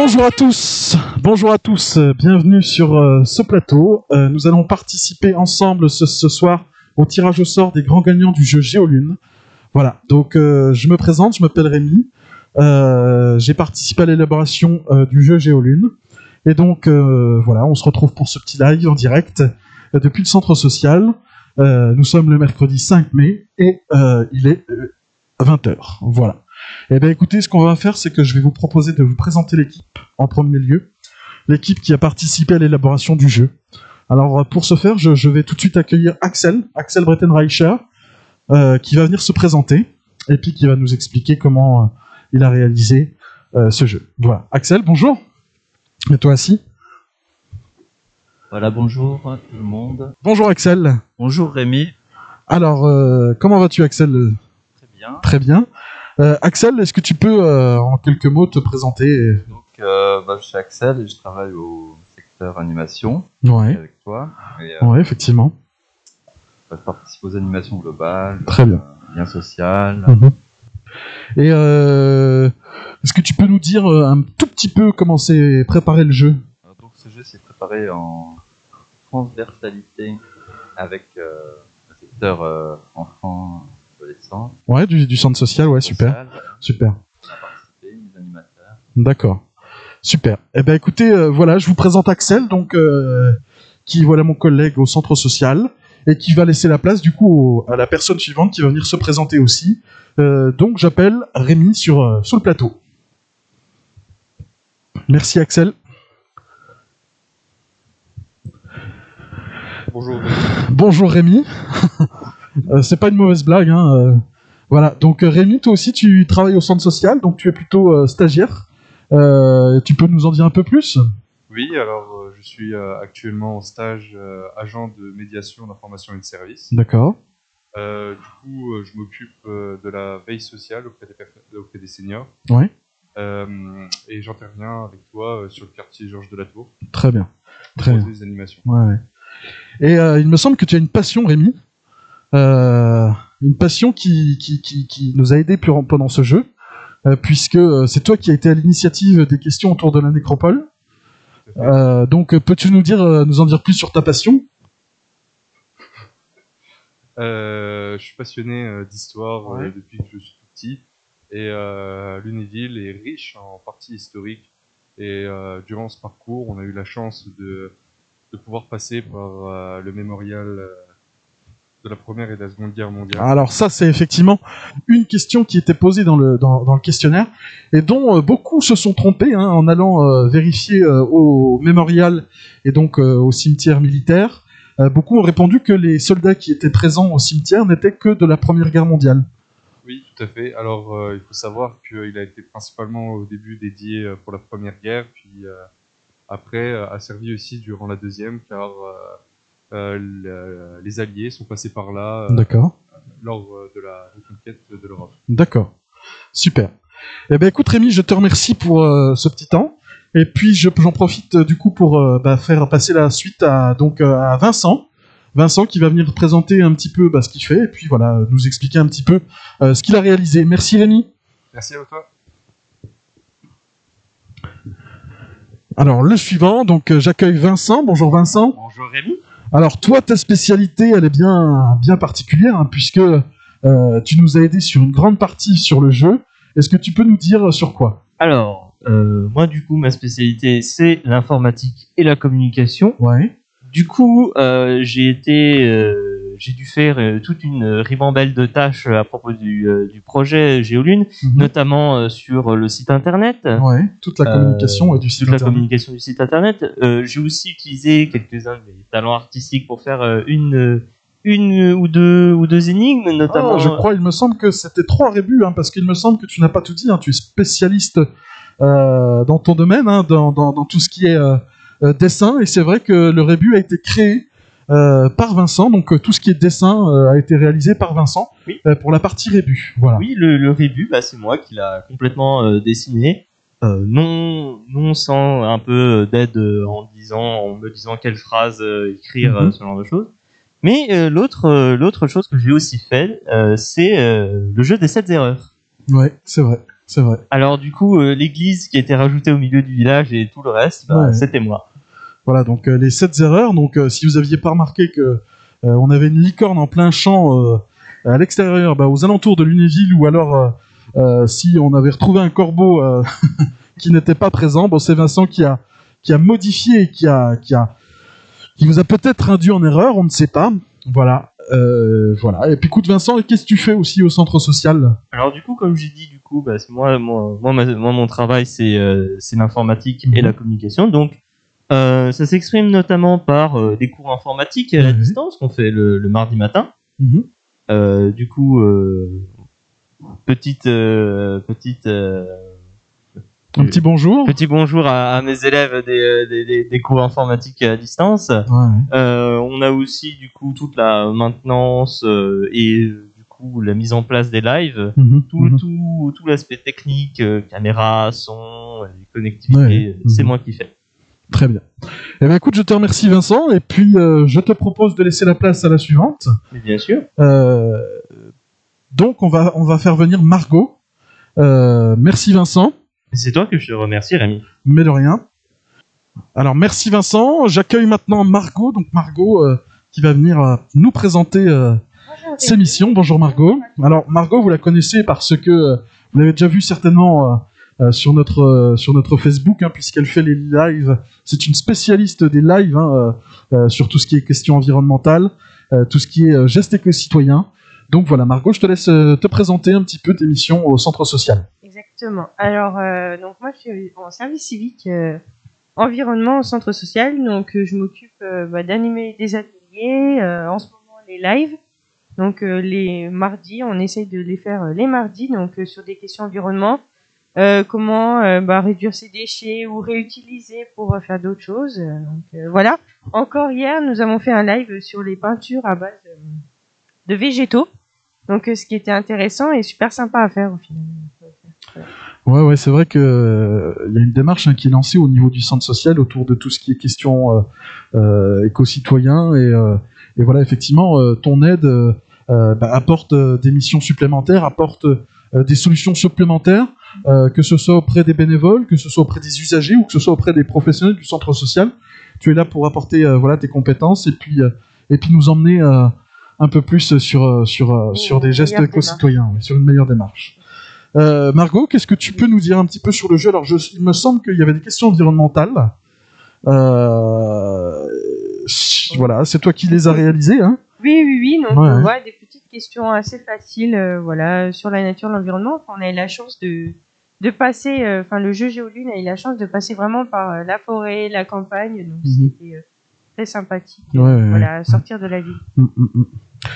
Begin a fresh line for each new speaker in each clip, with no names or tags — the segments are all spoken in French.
Bonjour à tous, bienvenue sur ce plateau. Nous allons participer ensemble ce soir au tirage au sort des grands gagnants du jeu Géolune. Voilà, donc je me présente, je m'appelle Rémi, j'ai participé à l'élaboration du jeu Géolune. Et donc voilà, on se retrouve pour ce petit live en direct depuis le centre social. Nous sommes le mercredi 5 mai et il est 20h, voilà. Eh bien écoutez, ce qu'on va faire, c'est que je vais vous proposer de vous présenter l'équipe en premier lieu. L'équipe qui a participé à l'élaboration du jeu. Alors pour ce faire, je vais tout de suite accueillir Axel Breitenreicher, qui va venir se présenter, et puis qui va nous expliquer comment il a réalisé ce jeu. Voilà. Axel, bonjour. Et toi aussi.
Voilà, bonjour tout le monde.
Bonjour Axel.
Bonjour Rémi.
Alors, comment vas-tu Axel ?
Très bien.
Très bien. Axel, est-ce que tu peux en quelques mots te présenter ?
Donc, je suis Axel et je travaille au secteur animation avec toi.
Ouais, effectivement.
Je participe aux animations globales.
Très bien.
Lien social.
Et est-ce que tu peux nous dire un tout petit peu comment s'est préparé le jeu ?
Donc, ce jeu s'est préparé en transversalité avec le secteur enfants.
Ouais, du centre social, ouais, super. Super.
On a participé, les animateurs.
D'accord. Super. Eh ben écoutez, voilà, je vous présente Axel, donc qui voilà mon collègue au centre social et qui va laisser la place du coup à la personne suivante qui va venir se présenter aussi. Donc j'appelle Rémi sur le plateau. Merci Axel.
Bonjour.
Bonjour Rémi. C'est pas une mauvaise blague, hein. Voilà. Donc Rémi, toi aussi, tu travailles au centre social, donc tu es plutôt stagiaire. Tu peux nous en dire un peu plus ?
Oui, alors je suis actuellement en stage agent de médiation d'information et de services.
D'accord.
Du coup, je m'occupe de la veille sociale auprès des seniors.
Ouais.
Et j'interviens avec toi sur le quartier Georges de la Tour.
Très bien.
Très bien. Des animations.
Ouais. Et il me semble que tu as une passion, Rémi. Une passion qui nous a aidés pendant ce jeu, puisque c'est toi qui as été à l'initiative des questions autour de la nécropole. Donc peux-tu nous en dire plus sur ta passion ?
Je suis passionné d'histoire depuis que je suis tout petit, et Lunéville est riche en parties historiques, et durant ce parcours on a eu la chance de pouvoir passer par le mémorial de la Première et de la Seconde Guerre mondiale.
Alors ça, c'est effectivement une question qui était posée dans le questionnaire et dont beaucoup se sont trompés en allant vérifier au mémorial et donc au cimetière militaire. Beaucoup ont répondu que les soldats qui étaient présents au cimetière n'étaient que de la Première Guerre mondiale.
Oui, tout à fait. Alors, il faut savoir qu'il a été principalement au début dédié pour la Première Guerre, puis après a servi aussi durant la Deuxième, car les Alliés sont passés par là lors de la reconquête de l'Europe. D'accord,
super. Eh ben écoute Rémi, je te remercie pour ce petit temps, et puis j'en profite du coup pour faire passer la suite à Vincent. Vincent qui va venir présenter un petit peu ce qu'il fait, et puis voilà, nous expliquer un petit peu ce qu'il a réalisé. Merci Rémi.
Merci à toi.
Alors le suivant, donc j'accueille Vincent. Bonjour Vincent.
Bonjour Rémi.
Alors toi, ta spécialité, elle est bien particulière, puisque tu nous as aidé sur une grande partie sur le jeu. Est-ce que tu peux nous dire sur quoi ?
Alors, moi du coup, ma spécialité, c'est l'informatique et la communication.
Ouais.
Du coup, j'ai dû faire toute une ribambelle de tâches à propos du projet Géolune, notamment sur le site internet.
Ouais, toute la communication du site internet.
La communication du site internet. J'ai aussi utilisé quelques-uns de mes talents artistiques pour faire une ou deux énigmes, notamment.
Il me semble que c'était 3 rébus, parce qu'il me semble que tu n'as pas tout dit. Tu es spécialiste dans ton domaine, dans tout ce qui est dessin, et c'est vrai que le rébut a été créé par Vincent, donc tout ce qui est dessin a été réalisé par Vincent pour la partie rébut. Voilà.
Oui, le rébut, c'est moi qui l'a complètement dessiné, non sans un peu d'aide en me disant quelle phrase écrire, ce genre de choses. Mais l'autre chose que j'ai aussi fait, c'est le jeu des 7 erreurs.
Ouais, c'est vrai. C'est vrai.
Alors du coup, l'église qui a été rajoutée au milieu du village et tout le reste,
Ouais.
c'était moi.
Voilà, donc les 7 erreurs. Donc si vous aviez pas remarqué que on avait une licorne en plein champ à l'extérieur, aux alentours de Lunéville, ou alors si on avait retrouvé un corbeau qui n'était pas présent, c'est Vincent qui a modifié et qui vous a peut-être induit en erreur, on ne sait pas. Voilà. Voilà. Et puis écoute Vincent, qu'est-ce que tu fais aussi au centre social?
Alors du coup, comme j'ai dit, c'est moi, mon travail, c'est l'informatique et la communication. Donc, ça s'exprime notamment par des cours informatiques à la distance qu'on fait le mardi matin. Du coup,
un petit bonjour.
Petit bonjour à mes élèves des cours informatiques à distance. On a aussi du coup toute la maintenance et du coup la mise en place des lives, tout l'aspect technique, caméra, son, connectivité, c'est moi qui fais.
Très bien. Eh bien écoute, je te remercie Vincent, et puis je te propose de laisser la place à la suivante.
Mais bien sûr.
Donc on va faire venir Margot. Merci Vincent.
C'est toi que je te remercie, Rémi.
Mais de rien. Alors merci Vincent. J'accueille maintenant Margot. Donc Margot qui va venir nous présenter ses missions. Bonjour Margot. Alors Margot, vous la connaissez parce que vous l'avez déjà vu certainement sur notre Facebook, puisqu'elle fait les lives. C'est une spécialiste des lives sur tout ce qui est questions environnementales, tout ce qui est gestes éco-citoyens. Donc voilà, Margot, je te laisse te présenter un petit peu tes missions au centre social.
Exactement. Alors, donc moi, je suis en service civique environnement au centre social. Donc, je m'occupe d'animer des ateliers, en ce moment les lives. Donc, les mardis, on essaye de les faire les mardis, donc sur des questions environnement. Comment réduire ses déchets ou réutiliser pour faire d'autres choses. Donc, voilà. Encore hier, nous avons fait un live sur les peintures à base de végétaux. Donc, ce qui était intéressant et super sympa à faire au final.
Ouais, c'est vrai que il y a une démarche qui est lancée au niveau du centre social autour de tout ce qui est question éco-citoyen, et voilà, effectivement, ton aide apporte des missions supplémentaires, apporte des solutions supplémentaires, que ce soit auprès des bénévoles, que ce soit auprès des usagers ou que ce soit auprès des professionnels du centre social. Tu es là pour apporter tes compétences et puis nous emmener un peu plus sur des gestes éco-citoyens, sur une meilleure démarche. Margot, qu'est-ce que tu peux nous dire un petit peu sur le jeu? Alors, il me semble qu'il y avait des questions environnementales. Voilà, c'est toi qui les as réalisées, hein?
Oui. Donc, on voit des petites questions assez faciles, sur la nature, l'environnement. On a eu la chance de passer, le jeu Géolune a eu la chance de passer vraiment par la forêt, la campagne. Donc, c'était très sympathique. Sortir de la ville.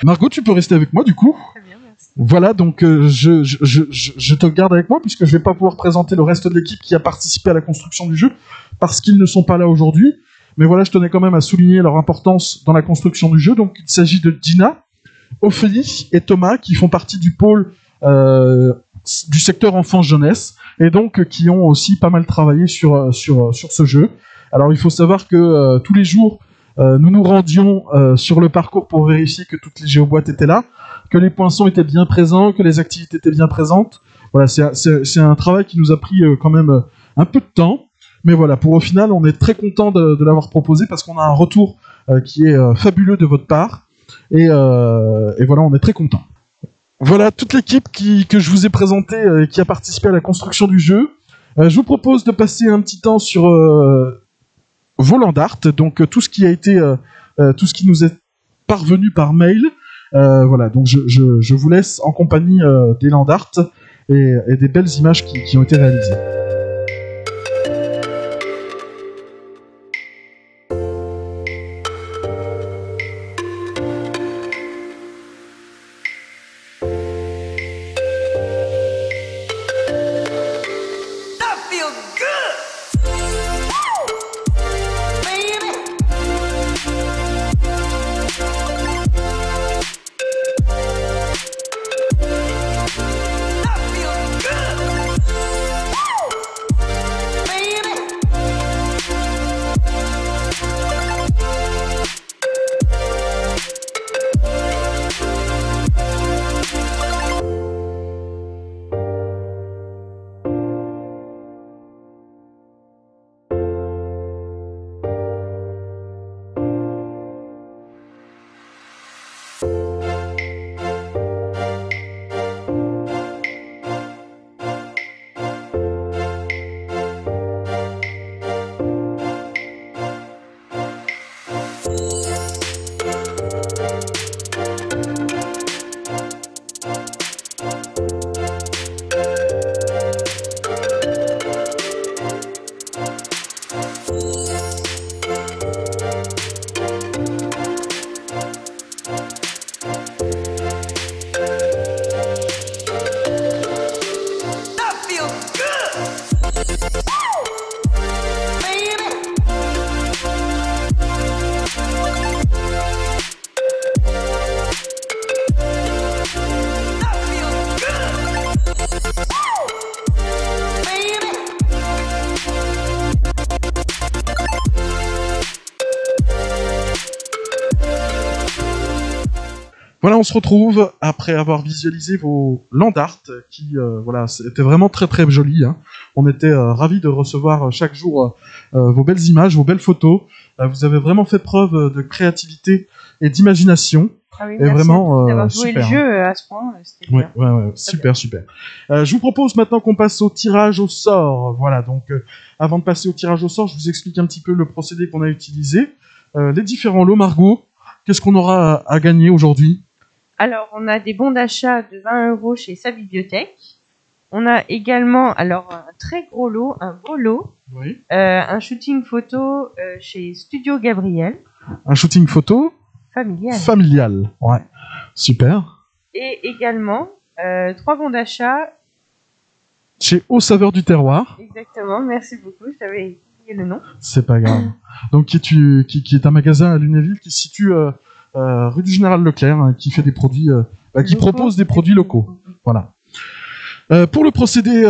Margot, tu peux rester avec moi, du coup.
Très bien, merci.
Voilà, donc je te garde avec moi, puisque je vais pas pouvoir présenter le reste de l'équipe qui a participé à la construction du jeu, parce qu'ils ne sont pas là aujourd'hui. Mais voilà, je tenais quand même à souligner leur importance dans la construction du jeu. Donc il s'agit de Dina, Ophélie et Thomas, qui font partie du pôle du secteur enfance-jeunesse, et donc qui ont aussi pas mal travaillé sur ce jeu. Alors il faut savoir que tous les jours, nous nous rendions sur le parcours pour vérifier que toutes les géoboîtes étaient là, que les poinçons étaient bien présents, que les activités étaient bien présentes. Voilà, c'est un travail qui nous a pris quand même un peu de temps, mais voilà, au final, on est très content de l'avoir proposé, parce qu'on a un retour qui est fabuleux de votre part, et voilà, on est très content. Voilà toute l'équipe que je vous ai présentée et qui a participé à la construction du jeu. Je vous propose de passer un petit temps sur vos Landart, donc tout ce qui nous est parvenu par mail. Voilà, donc je vous laisse en compagnie des Landart et des belles images qui ont été réalisées. Voilà, on se retrouve après avoir visualisé vos land art qui, voilà, c'était vraiment très très joli. Hein. On était ravis de recevoir chaque jour vos belles images, vos belles photos. Vous avez vraiment fait preuve de créativité et d'imagination.
Ah oui,
Et
merci
vraiment,
d'avoir joué
super,
le jeu à ce point. C'était
Ouais,
bien.
ouais, super, super. Je vous propose maintenant qu'on passe au tirage au sort. Voilà, donc avant de passer au tirage au sort, je vous explique un petit peu le procédé qu'on a utilisé. Les différents lots, Margot, qu'est-ce qu'on aura à gagner aujourd'hui?
Alors, on a des bons d'achat de 20 € chez sa bibliothèque. On a également, alors, un très gros lot, un beau lot,
Oui.
un shooting photo chez Studio Gabriel,
Un shooting photo
familial.
familial. Ouais, super.
Et également, 3 bons d'achat,
Chez Aux Saveurs du Terroir.
exactement, merci beaucoup, je t'avais oublié le nom.
C'est pas grave. Donc, qui est un magasin à Lunéville qui se situe rue du Général Leclerc, hein, qui fait des produits, qui
Locaux.
propose des produits locaux. Voilà. Pour le procédé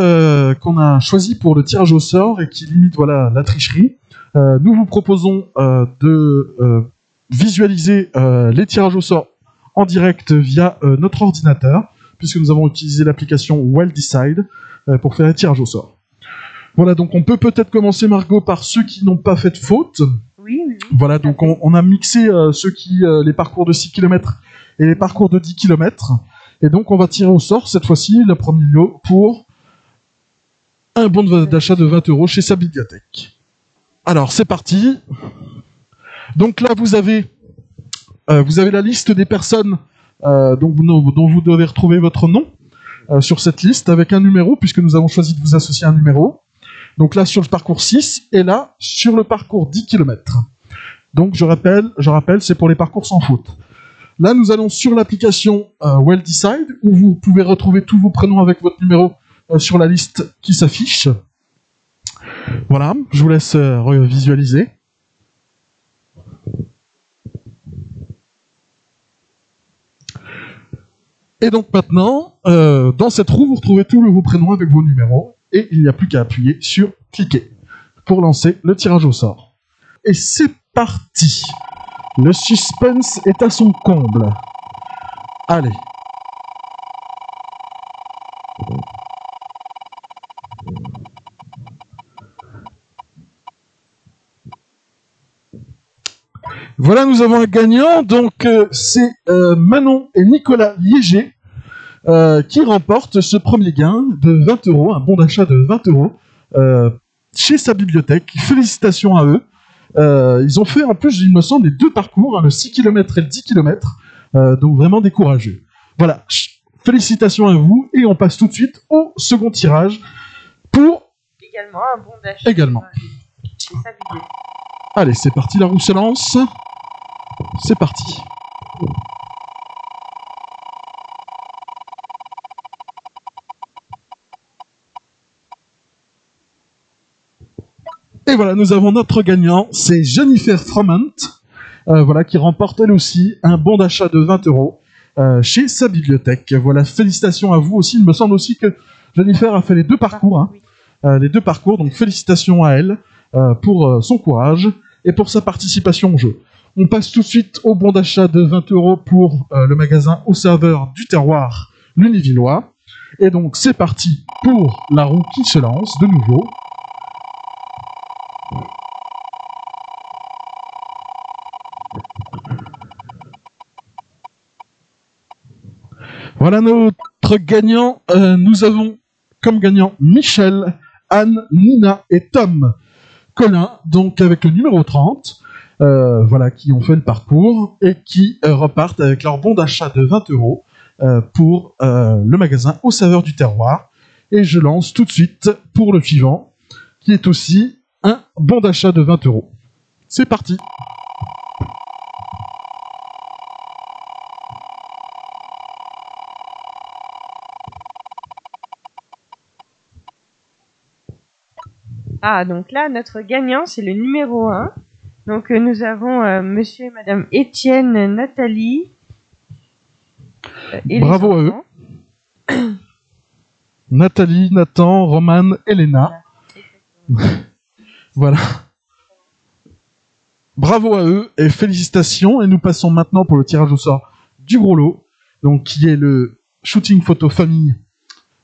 qu'on a choisi pour le tirage au sort et qui limite voilà la tricherie, nous vous proposons de visualiser les tirages au sort en direct via notre ordinateur, puisque nous avons utilisé l'application WellDecide pour faire les tirages au sort. Voilà, donc on peut peut-être commencer, Margot, par ceux qui n'ont pas fait de faute.
Oui, oui, oui.
Voilà, donc on a mixé ceux qui les parcours de 6 km et les parcours de 10 km. Et donc on va tirer au sort cette fois-ci le premier lot pour un bon d'achat de 20 € chez sa bibliothèque. Alors c'est parti. Donc là vous avez la liste des personnes dont vous devez retrouver votre nom sur cette liste avec un numéro, puisque nous avons choisi de vous associer un numéro. Donc là sur le parcours 6 et là sur le parcours 10 km. Donc je rappelle, c'est pour les parcours sans faute. Là, nous allons sur l'application WellDecide, où vous pouvez retrouver tous vos prénoms avec votre numéro sur la liste qui s'affiche. Voilà, je vous laisse visualiser. Et donc maintenant, dans cette roue, vous retrouvez tous vos prénoms avec vos numéros, et il n'y a plus qu'à appuyer sur cliquer pour lancer le tirage au sort. Et c'est parti! Le suspense est à son comble. Allez. Voilà, nous avons un gagnant. Donc, c'est Manon et Nicolas Liéger qui remportent ce premier gain de 20 €, un bon d'achat de 20 € chez sa bibliothèque. Félicitations à eux. Ils ont fait en plus, il me semble, les deux parcours, hein, le 6 km et le 10 km, donc vraiment des courageux. Voilà, félicitations à vous, et on passe tout de suite au second tirage pour...
Également un bon d'achat.
Également.
Chez sa bibliothèque.
Allez, c'est parti, la roue se lance. C'est parti. Et voilà, nous avons notre gagnant, c'est Jennifer Froment, voilà, qui remporte elle aussi un bon d'achat de 20 € chez sa bibliothèque. Voilà, félicitations à vous aussi. Il me semble aussi que Jennifer a fait les deux parcours, hein, les deux parcours, donc félicitations à elle pour son courage et pour sa participation au jeu. On passe tout de suite au bon d'achat de 20 € pour le magasin Aux Saveurs du Terroir lunévillois. Et donc c'est parti pour la roue qui se lance de nouveau. Voilà notre gagnant. Nous avons comme gagnant Michel, Anne, Nina et Tom Colin, donc avec le numéro 30, voilà, qui ont fait le parcours et qui repartent avec leur bon d'achat de 20 € pour le magasin Aux Saveurs du Terroir. Et je lance tout de suite pour le suivant, qui est aussi un bon d'achat de 20 €. C'est parti.
Ah, donc là, notre gagnant, c'est le numéro 1. Donc, nous avons monsieur et madame Étienne, Nathalie. Et
bravo à eux. Nathalie, Nathan, Roman, Elena. Voilà. Bravo à eux et félicitations. Et nous passons maintenant pour le tirage au sort du gros lot. donc qui est le shooting photo famille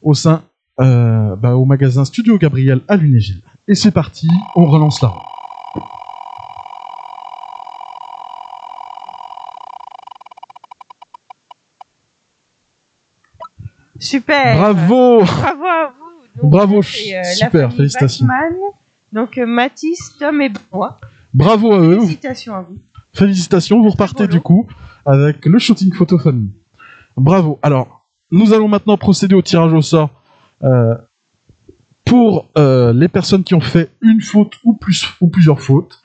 au sein au magasin Studio Gabriel à Lunéville. Et c'est parti, on relance la roue.
Super.
Bravo.
Bravo à vous. Donc,
Bravo,
c'est, la
super,
famille
félicitations.
Bachmann. Donc Mathis, Tom et moi.
Bravo à eux.
Félicitations à vous.
Félicitations, vous repartez
Bravo.
du coup avec le shooting photo famille. Bravo. Alors, nous allons maintenant procéder au tirage au sort pour les personnes qui ont fait une faute ou plusieurs fautes.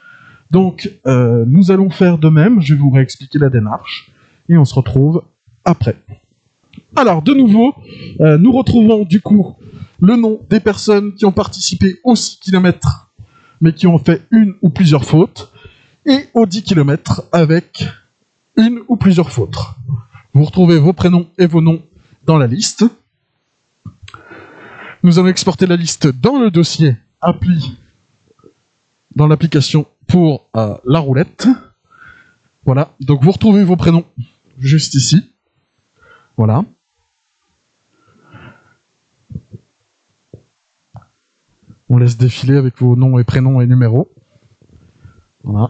Donc, nous allons faire de même. Je vais vous réexpliquer la démarche et on se retrouve après. Alors, de nouveau, nous retrouvons du coup le nom des personnes qui ont participé aux 6 km, mais qui ont fait une ou plusieurs fautes, et aux 10 km avec une ou plusieurs fautes. Vous retrouvez vos prénoms et vos noms dans la liste. Nous allons exporter la liste dans le dossier appli, dans l'application pour la roulette. Voilà, donc vous retrouvez vos prénoms juste ici. Voilà. On laisse défiler avec vos noms et prénoms et numéros. Voilà.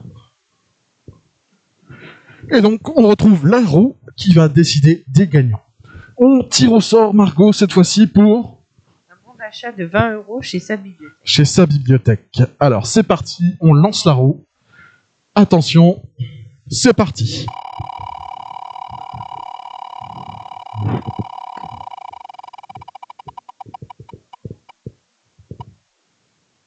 Et donc, on retrouve la roue qui va décider des gagnants. On tire au sort, Margot, cette fois-ci pour...
Un bon d'achat de 20 € chez sa bibliothèque.
Chez sa bibliothèque. Alors, c'est parti, on lance la roue. Attention, c'est parti.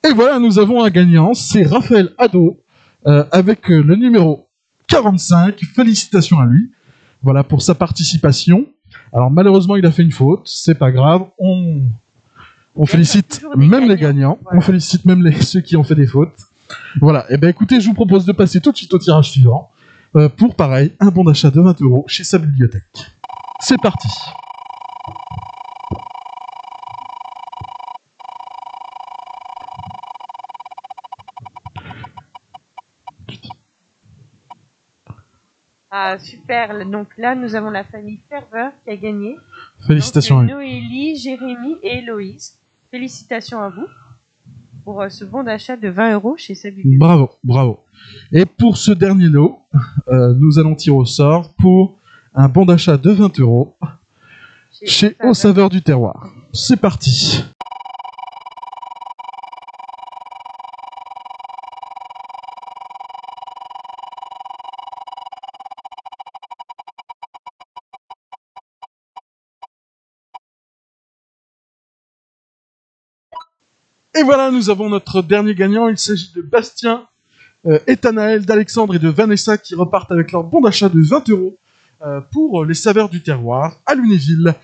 Et voilà, nous avons un gagnant, c'est Raphaël Hadot, avec le numéro 45. Félicitations à lui. Voilà pour sa participation. Alors malheureusement, il a fait une faute, c'est pas grave. On félicite même les gagnants. Voilà. On félicite même ceux qui ont fait des fautes. Voilà. Et ben écoutez, je vous propose de passer tout de suite au tirage suivant pour pareil un bon d'achat de 20 € chez sa bibliothèque. C'est parti.
Ah, super. Donc là, nous avons la famille Ferveur qui a gagné.
Félicitations
Donc,
à eux.
Noélie, Jérémy et Héloïse. Félicitations à vous pour ce bon d'achat de 20 € chez sa bibliothèque.
Bravo, bravo. Et pour ce dernier lot, nous allons tirer au sort pour un bon d'achat de 20 € chez Aux Saveurs du Terroir. C'est parti. Et voilà, nous avons notre dernier gagnant. Il s'agit de Bastien, Ethanaël, d'Alexandre et de Vanessa qui repartent avec leur bon d'achat de 20 € pour les Saveurs du Terroir à Lunéville.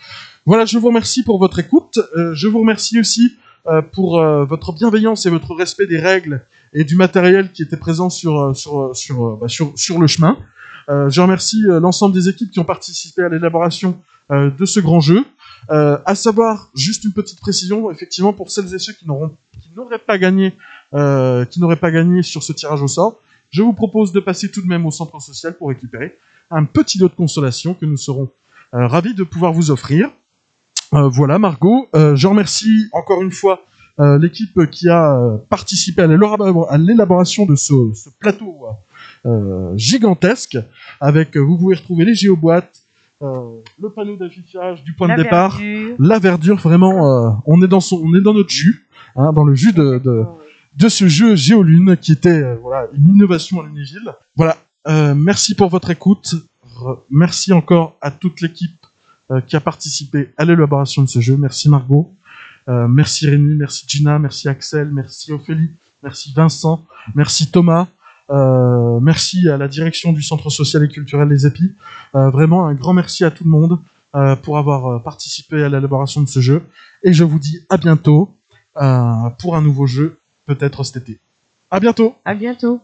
Voilà, je vous remercie pour votre écoute. Je vous remercie aussi pour votre bienveillance et votre respect des règles et du matériel qui était présent sur le chemin. Je remercie l'ensemble des équipes qui ont participé à l'élaboration de ce grand jeu. À savoir, juste une petite précision, effectivement, pour celles et ceux qui n'auraient pas gagné sur ce tirage au sort, je vous propose de passer tout de même au centre social pour récupérer un petit lot de consolation que nous serons ravis de pouvoir vous offrir. Voilà, Margot. Je remercie encore une fois l'équipe qui a participé à l'élaboration de ce plateau gigantesque. Avec, vous pouvez retrouver les géoboîtes, le panneau d'affichage du point de départ, la verdure, vraiment, on est dans notre jus, hein, dans le jus de ce jeu Géolune qui était une innovation à Lunéville. Voilà, merci pour votre écoute, merci encore à toute l'équipe qui a participé à l'élaboration de ce jeu. Merci Margot, merci Rémi, merci Gina, merci Axel, merci Ophélie, merci Vincent, merci Thomas. Merci à la direction du Centre social et culturel Les Épis. Vraiment un grand merci à tout le monde pour avoir participé à l'élaboration de ce jeu. Et je vous dis à bientôt pour un nouveau jeu, peut-être cet été. À bientôt.
À bientôt.